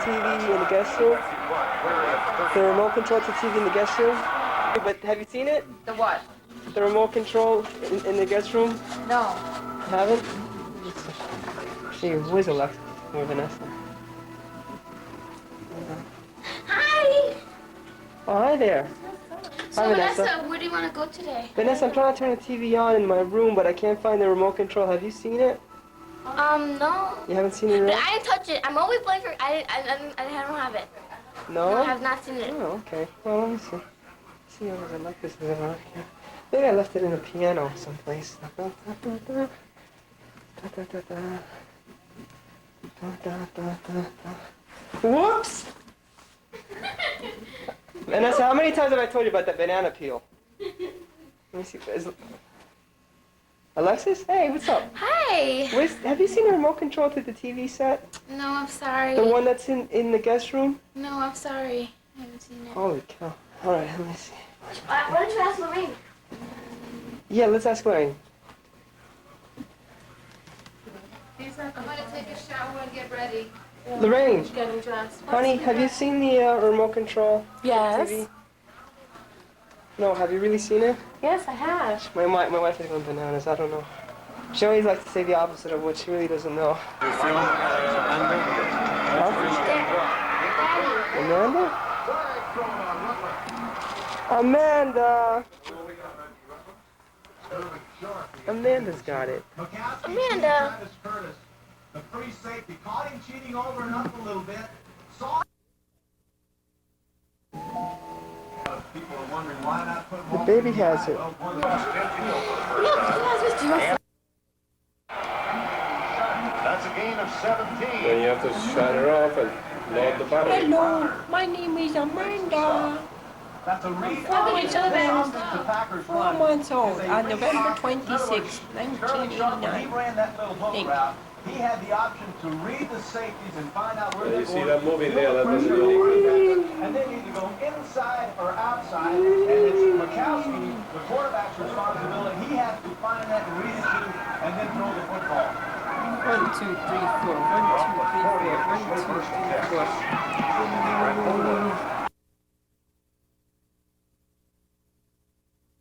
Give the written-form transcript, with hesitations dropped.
TV in the guest room? The remote control to TV in the guest room? But have you seen it? The what? The remote control in the guest room? No. Haven't? See, where's Alexa? Or Vanessa? Hi! Oh, hi there. So Hi, Vanessa, where do you want to go today? Vanessa, I'm trying to turn the TV on in my room, but I can't find the remote control. Have you seen it? No. You haven't seen it But yet? I didn't touch it. I'm always playing for. I don't have it. No? No, I have not seen it. Oh, okay. Well, let me see. See if I like this around here. Maybe I left it in a piano someplace. Whoops! Vanessa, how many times have I told you about that banana peel? Let me see. Alexis? Hey, what's up? Hi! Have you seen the remote control to the TV set? No, I'm sorry. The one that's in the guest room? No, I'm sorry. I haven't seen it. Holy cow. Alright, let me see. Why don't you ask Lorraine? Yeah, let's ask Lorraine. I'm going to take a shower and get ready. Lorraine, Getting dressed. honey, have you seen the remote control? Yes. TV? No, have you really seen it? Yes, I have. My wife is going bananas. I don't know. She always likes to say the opposite of what she really doesn't know. Huh? Amanda? Amanda! Amanda's got it. Amanda. The free safety caught him cheating over and up a little bit. People are wondering why not put The baby has it. That's a gain of 17. Then you have to shut her off and load the battery. Hello, my name is Amanda. That's a read. 4 months old on November 26, He 1989. ran that little hook route. He had the option to read the safeties and find out where You they're see going. that movie there, that doesn't really... And then either go inside or outside, and it's Mikowski, the quarterback's responsibility. He has to find that and read it to, and then throw the football. 1, 2, 3, 4. 1, 2, 3, 4. 1, 2, 3, 4.